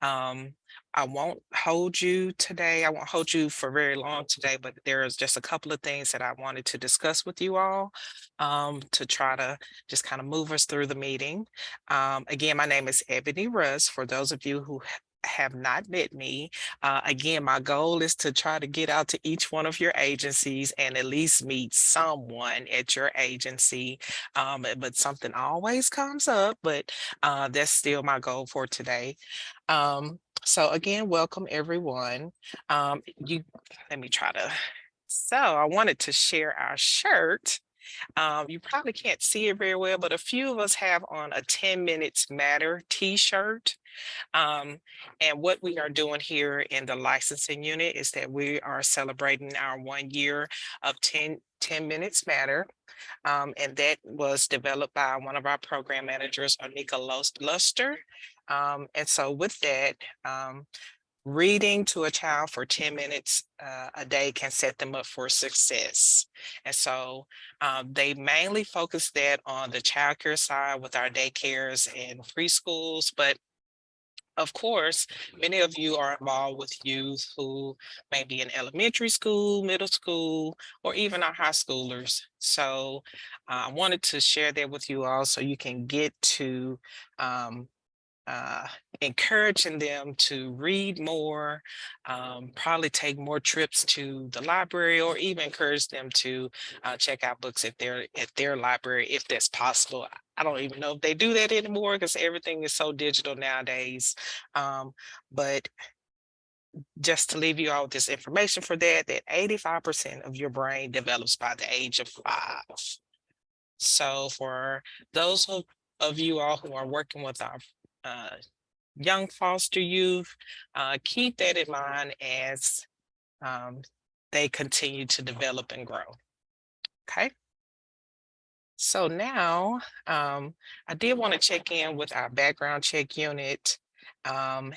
all. I won't hold you today. I won't hold you for very long today, but there's just a couple of things that I wanted to discuss with you all to try to just kind of move us through the meeting. Again, my name is Ebony Russ. For those of you who have not met me, again, my goal is to try to get out to each one of your agencies and at least meet someone at your agency. But something always comes up, but that's still my goal for today. So again, welcome everyone. Let me try to, so I wanted to share our shirt. You probably can't see it very well, but a few of us have on a 10 minutes matter t-shirt. And what we are doing here in the licensing unit is that we are celebrating our 1 year of 10 minutes matter. And that was developed by one of our program managers, Anika Luster. And so with that, reading to a child for 10 minutes a day can set them up for success. And so they mainly focus that on the childcare side with our daycares and preschools, but of course, many of you are involved with youth who may be in elementary school, middle school, or even our high schoolers. So I wanted to share that with you all so you can get to um, uh, encouraging them to read more, probably take more trips to the library, or even encourage them to check out books at their library if that's possible. I don't even know if they do that anymore because everything is so digital nowadays. But just to leave you all with this information for that 85% of your brain develops by the age of 5. So for those of you all who are working with our uh, young foster youth, keep that in mind as um, they continue to develop and grow. Okay. So now I did want to check in with our background check unit. And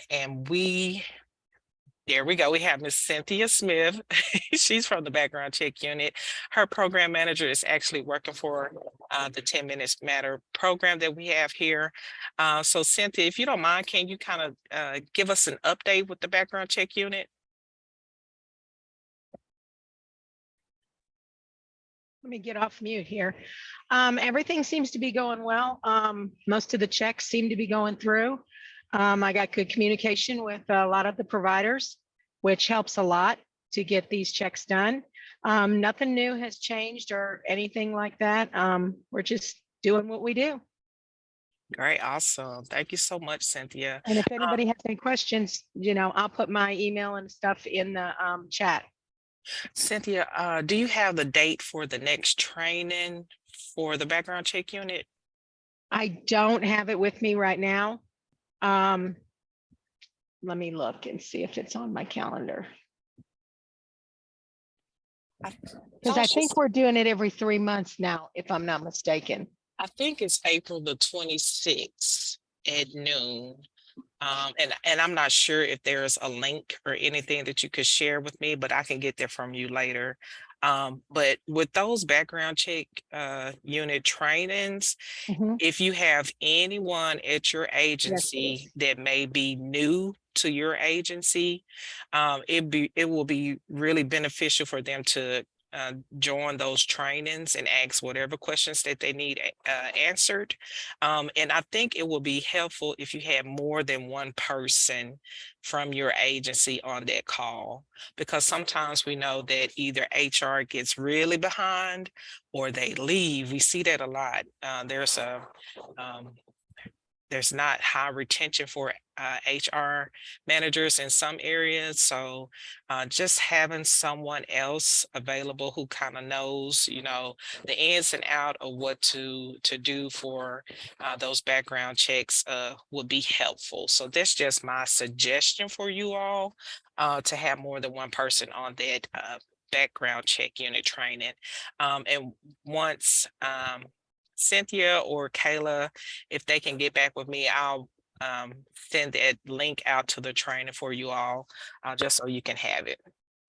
there we go. We have Miss Cynthia Smith. She's from the background check unit. Her program manager is actually working for the 10 Minutes Matter program that we have here. So Cynthia, if you don't mind, can you kind of give us an update with the background check unit? Let me get off mute here. Everything seems to be going well. Most of the checks seem to be going through. I got good communication with a lot of the providers, which helps a lot to get these checks done. Nothing new has changed or anything like that. We're just doing what we do. Great, awesome. Thank you so much, Cynthia. And if anybody has any questions, I'll put my email and stuff in the chat. Cynthia, do you have the date for the next training for the background check unit? I don't have it with me right now. Let me look and see if it's on my calendar. Because I think we're doing it every 3 months now, if I'm not mistaken. I think it's April the 26th at noon. And I'm not sure if there's a link or anything that you could share with me, but I can get that from you later. But with those background check unit trainings, if you have anyone at your agency that may be new to your agency, it will be really beneficial for them to join those trainings and ask whatever questions that they need answered. And I think it will be helpful if you had more than one person from your agency on that call, because sometimes we know that either HR gets really behind or they leave. We see that a lot. There's not high retention for HR managers in some areas. So just having someone else available who kind of knows, the ins and out of what to do for those background checks would be helpful. So that's just my suggestion for you all, to have more than one person on that background check unit training. And once Cynthia or Kayla, if they can get back with me, I'll send that link out to the training for you all, just so you can have it.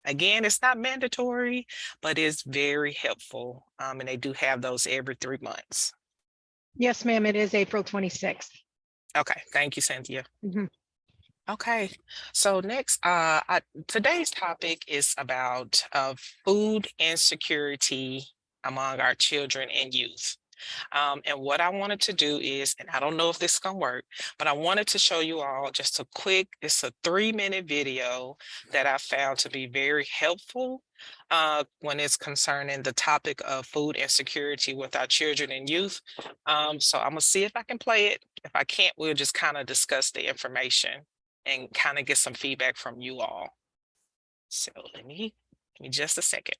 Again, it's not mandatory, but it's very helpful. And they do have those every 3 months. Yes, ma'am. It is April 26th. Okay. Thank you, Cynthia. Okay, so next, today's topic is about food insecurity among our children and youth. And what I wanted to do is, and I don't know if this is gonna work, but I wanted to show you all just it's a 3-minute video that I found to be very helpful when it's concerning the topic of food insecurity with our children and youth. So I'm gonna see if I can play it. If I can't, we'll just kind of discuss the information and kind of get some feedback from you all. So give me just a second.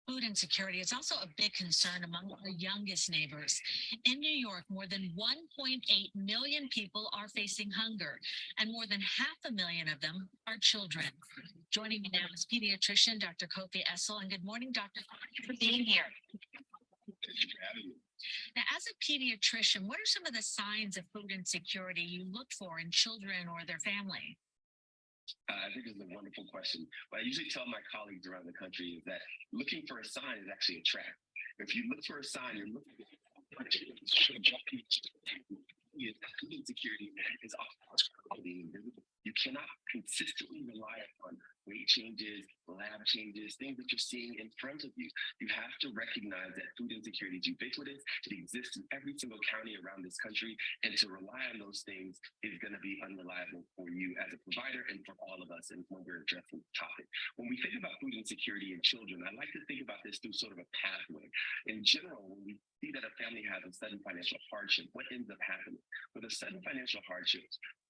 Food insecurity is also a big concern among our youngest neighbors. In New York, more than 1.8 million people are facing hunger, and more than 500,000 of them are children. Joining me now is pediatrician Dr. Kofi Essel. And good morning, Doctor. Thank you for being here. Now, as a pediatrician, what are some of the signs of food insecurity you look for in children or their family? I think it's a wonderful question. What I usually tell my colleagues around the country is that looking for a sign is actually a trap. If you look for a sign, you're looking for food insecurity is often invisible. You cannot consistently rely upon weight changes, lab changes, things that you're seeing in front of you. You have to recognize that food insecurity is ubiquitous. It exists in every single county around this country. And to rely on those things is going to be unreliable for you as a provider and for all of us. And when we're addressing the topic, when we think about food insecurity in children, I like to think about this through sort of a pathway. In general, when we see that a family has a sudden financial hardship, what ends up happening? With a sudden financial hardship,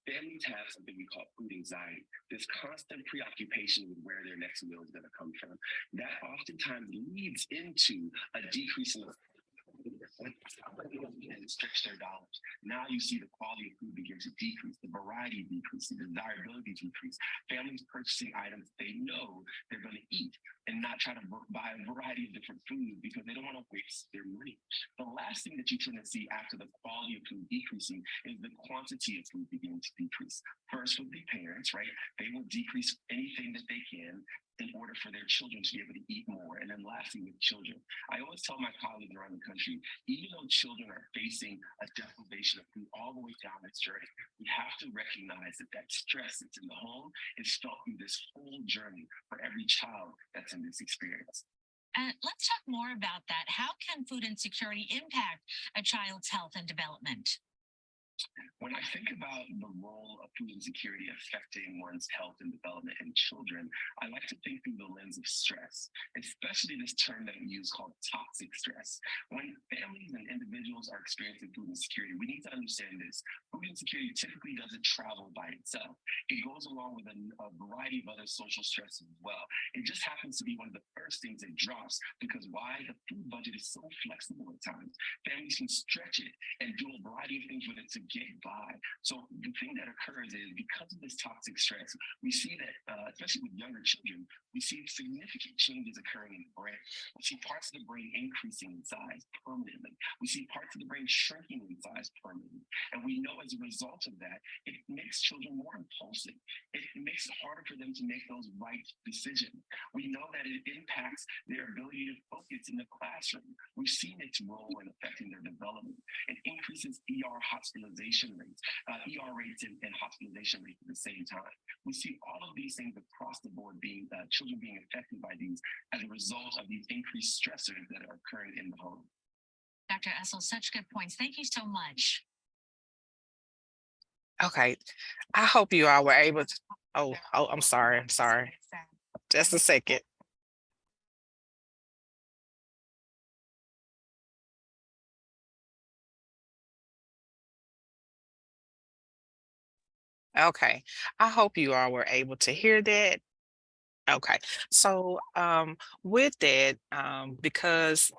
families have something we call food anxiety, this constant preoccupation with where their next meal is going to come from. That oftentimes leads into a decrease in the and stretch their dollars. Now you see the quality of food begin to decrease, the variety decrease, the desirability decrease. Families purchasing items they know they're going to eat and not try to buy a variety of different foods because they don't want to waste their money. The last thing that you tend to see after the quality of food decreasing is the quantity of food beginning to decrease. First with the parents, right? They will decrease anything that they can in order for their children to be able to eat more. And then lastly, with children, I always tell my colleagues around the country, even though children are facing a deprivation of food all the way down this journey, we have to recognize that that stress that's in the home is felt through this whole journey for every child that's in this experience. Let's talk more about that. How can food insecurity impact a child's health and development? When I think about the role of food insecurity affecting one's health and development in children, I like to think through the lens of stress, especially this term that we use called toxic stress. When families and individuals are experiencing food insecurity, we need to understand this. Food insecurity typically doesn't travel by itself. It goes along with a variety of other social stresses as well. It just happens to be one of the first things that drops because why? The food budget is so flexible at times. Families can stretch it and do a variety of things with it to get by. So the thing that occurs is because of this toxic stress, we see that, especially with younger children, we see significant changes occurring in the brain. We see parts of the brain increasing in size permanently. We see parts of the brain shrinking in size permanently. And we know as a result of that, it makes children more impulsive. It makes it harder for them to make those right decisions. We know that it impacts their ability to focus in the classroom. We've seen its role in affecting their development. It increases ER hospitalization rates, ER rates and hospitalization rates at the same time. We see all of these things across the board being children being affected by these as a result of these increased stressors that are occurring in the home. Dr. Essel, such good points. Thank you so much. Okay, I hope you all were able to. Oh, I'm sorry. I'm sorry. Just a second. Okay, I hope you all were able to hear that. Okay, so with that, because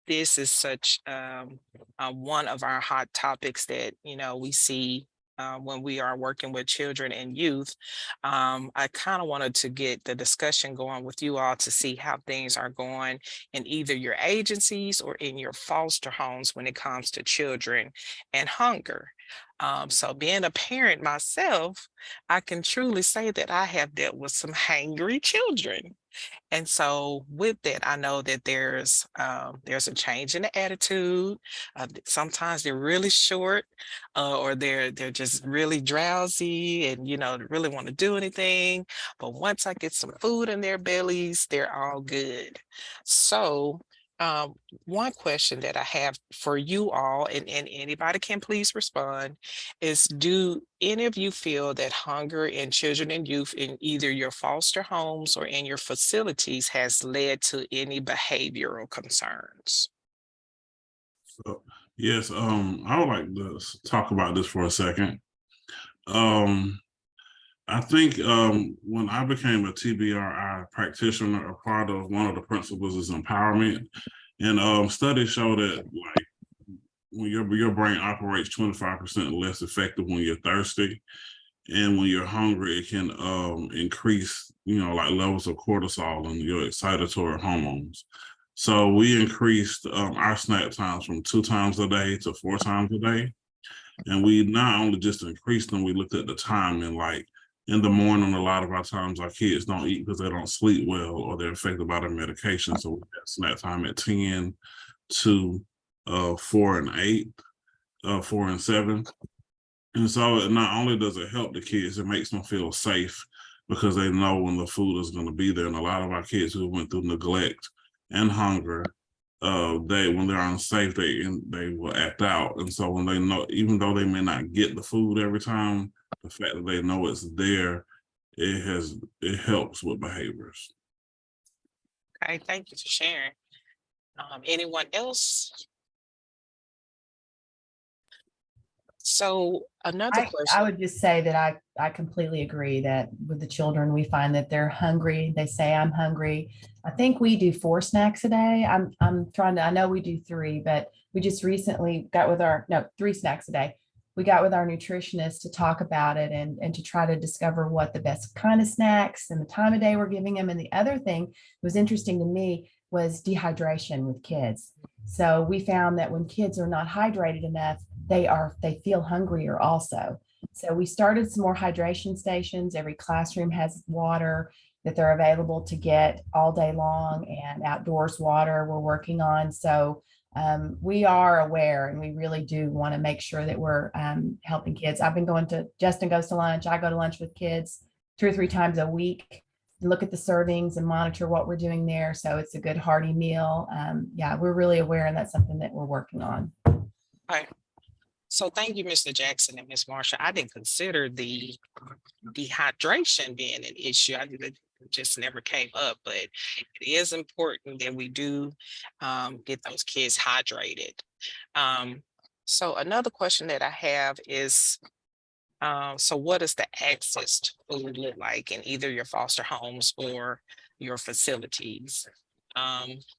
this is such one of our hot topics that we see when we are working with children and youth. I kind of wanted to get the discussion going with you all to see how things are going in either your agencies or in your foster homes when it comes to children and hunger. So being a parent myself, I can truly say that I have dealt with some hangry children. And so with that, I know that there's a change in the attitude. Sometimes they're really short, or they're just really drowsy, and they really want to do anything. But once I get some food in their bellies, they're all good. So. Um, One question that I have for you all, and anybody can please respond, is do any of you feel that hunger in children and youth in either your foster homes or in your facilities has led to any behavioral concerns? So, yes, I would like to talk about this for a second. Um, I think when I became a TBRI practitioner, a part of one of the principles is empowerment, and studies show that like when your brain operates 25% less effective when you're thirsty, and when you're hungry, it can increase like levels of cortisol and your excitatory hormones. So we increased our snack times from 2 times a day to 4 times a day. And we not only just increased them, we looked at the time, and like in the morning, a lot of our times our kids don't eat because they don't sleep well or they're affected by their medication. So we got snack time at 10 to 4 and 8, 4 and 7. And so not only does it help the kids, it makes them feel safe because they know when the food is going to be there. And a lot of our kids who went through neglect and hunger, they when they're unsafe, they will act out. And so when they know, even though they may not get the food every time, the fact that they know it's there, it helps with behaviors. Okay, thank you for sharing. Anyone else? So another I question. would just say that I completely agree that with the children, we find that they're hungry. They say, I'm hungry. I think we do 4 snacks a day. I'm trying to, I know we do 3, but we just recently got with our, no, 3 snacks a day. We got with our nutritionist to talk about it and to try to discover what the best kind of snacks and the time of day we're giving them. And the other thing that was interesting to me was dehydration with kids. So we found that when kids are not hydrated enough, they feel hungrier also. So we started some more hydration stations. Every classroom has water that they're available to get all day long, and outdoors water we're working on. So we are aware, and we really do want to make sure that we're helping kids. I've been going to, Justin goes to lunch. I go to lunch with kids 2 or 3 times a week, look at the servings and monitor what we're doing there. So it's a good hearty meal. Yeah, we're really aware, and that's something that we're working on. Okay. So thank you, Mr. Jackson and Ms. Marshall. I didn't consider the dehydration being an issue. It just never came up, but it is important that we do get those kids hydrated. So another question that I have is, so what does the access to food look like in either your foster homes or your facilities?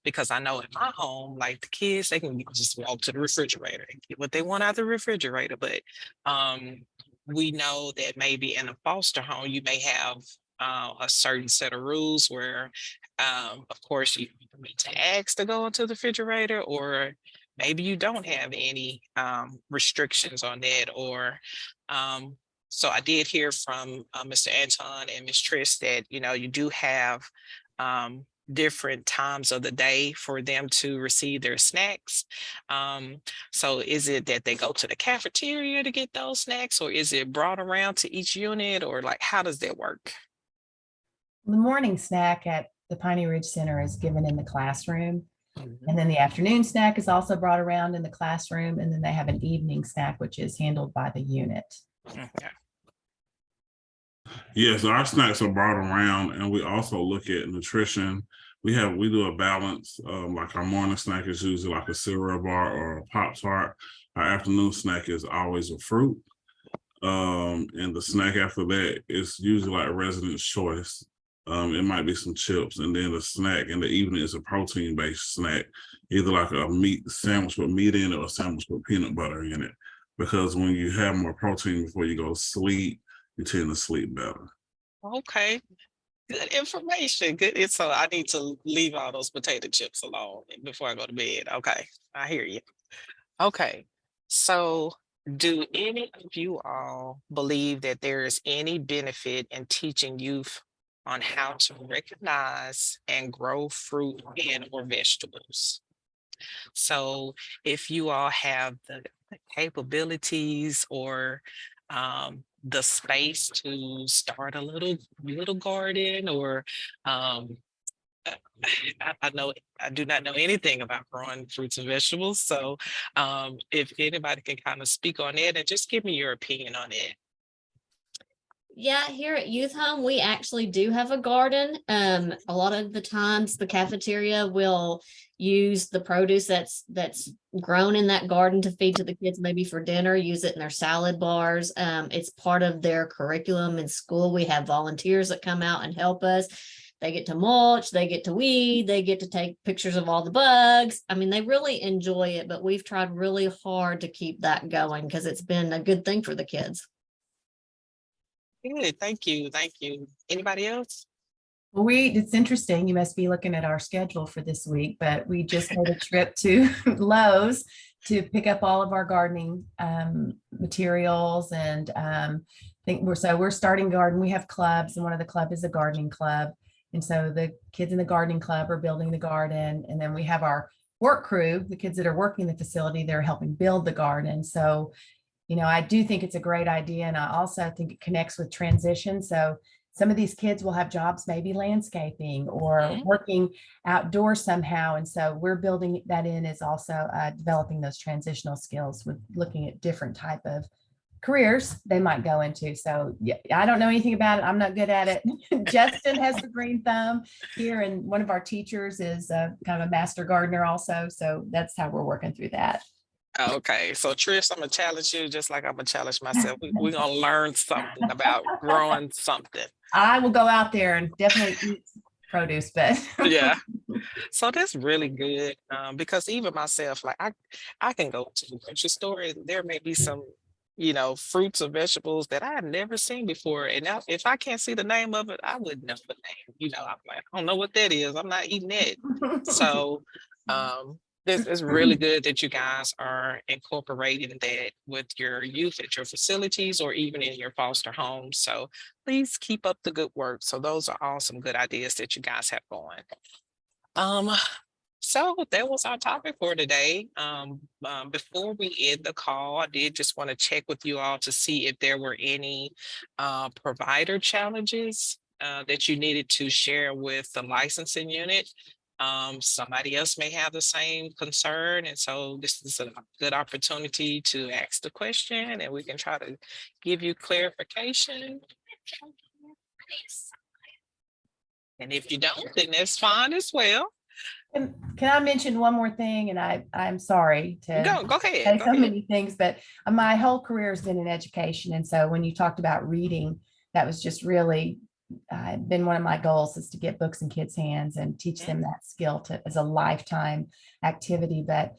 Because I know in my home, like the kids, they can just walk to the refrigerator and get what they want out of the refrigerator. But we know that maybe in a foster home, you may have a certain set of rules where, of course, you need to ask to go into the refrigerator, or maybe you don't have any restrictions on that, or so I did hear from Mr. Anton and Ms. Triss that you do have different times of the day for them to receive their snacks. So is it that they go to the cafeteria to get those snacks, or is it brought around to each unit, or like how does that work? The morning snack at the Piney Ridge Center is given in the classroom. And then the afternoon snack is also brought around in the classroom. And then they have an evening snack, which is handled by the unit. Okay. Yes, our snacks are brought around, and we also look at nutrition. We do a balance. Like our morning snack is usually like a cereal bar or a Pop-Tart. Our afternoon snack is always a fruit. And the snack after that is usually like resident's choice. It might be some chips, and then the snack in the evening is a protein-based snack, either like a meat sandwich with meat in it or a sandwich with peanut butter in it. Because when you have more protein before you go to sleep, you tend to sleep better. Okay. Good information. Good. So I need to leave all those potato chips alone before I go to bed. Okay. I hear you. Okay. So Do any of you all believe that there is any benefit in teaching youth on how to recognize and grow fruit and or vegetables? So if you all have the capabilities or the space to start a little garden or uh, I know I do not know anything about growing fruits and vegetables. So if anybody can kind of speak on it and just give me your opinion on it. Yeah, here at Youth Home, we actually do have a garden. A lot of the times the cafeteria will use the produce that's grown in that garden to feed to the kids, maybe for dinner, use it in their salad bars. It's part of their curriculum in school. We have volunteers that come out and help us. They get to mulch, they get to weed, they get to take pictures of all the bugs. I mean, they really enjoy it, but we've tried really hard to keep that going because it's been a good thing for the kids. Good, thank you, thank you. Anybody else? Well, it's interesting. You must be looking at our schedule for this week, but we just made a trip to Lowe's to pick up all of our gardening materials. And think we're starting garden. We have clubs, and one of the club is a gardening club. And so the kids in the gardening club are building the garden. And then we have our work crew, the kids that are working the facility, they're helping build the garden. So I do think it's a great idea. And I also think it connects with transition. So some of these kids will have jobs, maybe landscaping or working outdoors somehow. And so we're building that in as also developing those transitional skills with looking at different type of careers they might go into. So yeah, I don't know anything about it. I'm not good at it. Justin has the green thumb here. And one of our teachers is kind of a master gardener also. So that's how we're working through that. Okay, so Trish, I'm gonna challenge you just like I'm gonna challenge myself. We're gonna learn something about growing something. I will go out there and definitely eat produce, but Yeah, so that's really good because even myself, like I can go to the grocery store and there may be some, fruits or vegetables that I had never seen before. And now, if I can't see the name of it, I wouldn't know the name. I'm like, I don't know what that is. I'm not eating it. So this is really good that you guys are incorporating that with your youth at your facilities or even in your foster homes. So please keep up the good work. So those are all some good ideas that you guys have going. Um, so that was our topic for today. Before we end the call, I did just want to check with you all to see if there were any provider challenges that you needed to share with the licensing unit. Somebody else may have the same concern, and so this is a good opportunity to ask the question, and we can try to give you clarification. And if you don't, then that's fine as well. Can I mention one more thing? And I'm sorry to Go ahead. say Go so ahead. many things, but my whole career has been in education. And so when you talked about reading, that was just really been one of my goals, is to get books in kids' hands and teach them that skill as a lifetime activity. But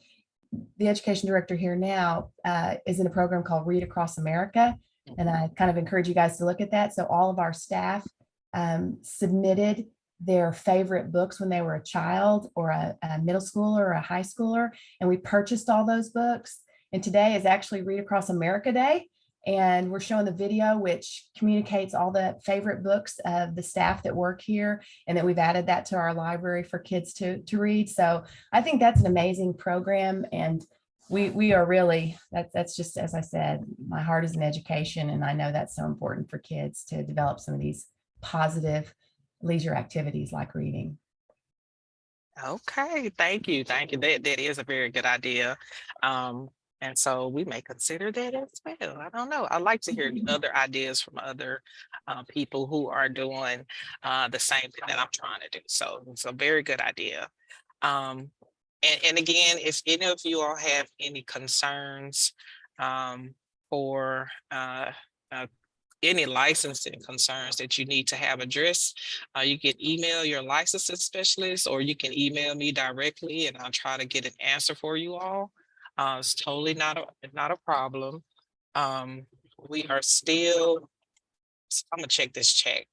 the education director here now is in a program called Read Across America. And I kind of encourage you guys to look at that. So all of our staff submitted their favorite books when they were a child or a middle schooler or a high schooler. And we purchased all those books. And today is actually Read Across America Day. And we're showing the video, which communicates all the favorite books of the staff that work here. And then we've added that to our library for kids to read. So I think that's an amazing program. And we are really, that's just, as I said, my heart is in education. And I know that's so important for kids to develop some of these positive leisure activities like reading. Okay, thank you. Thank you. That is a very good idea. And so we may consider that as well. I don't know. I like to hear other ideas from other people who are doing the same thing that I'm trying to do. So it's a very good idea. Um, and again, if any of you all have any concerns for any licensing concerns that you need to have addressed, you can email your licensing specialist or you can email me directly and I'll try to get an answer for you all. It's totally not a problem. We are still, I'm gonna check this check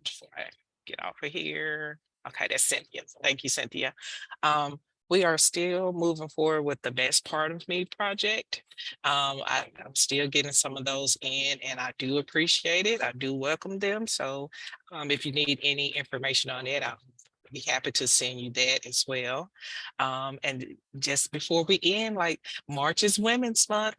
before I get off of here. Okay, that's Cynthia. Thank you, Cynthia. We are still moving forward with the Best Part of Me project. I'm still getting some of those in, and I do appreciate it. I do welcome them. So if you need any information on it, I'll be happy to send you that as well. And just before we end, like March is Women's Month.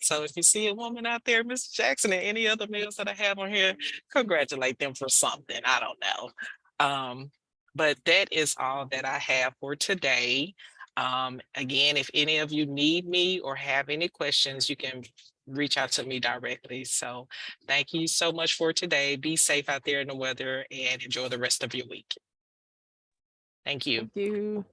So if you see a woman out there, Mr. Jackson, and any other males that I have on here, congratulate them for something. I don't know. But that is all that I have for today. Again, if any of you need me or have any questions, you can reach out to me directly. So thank you so much for today. Be safe out there in the weather and enjoy the rest of your week. Thank you. Thank you.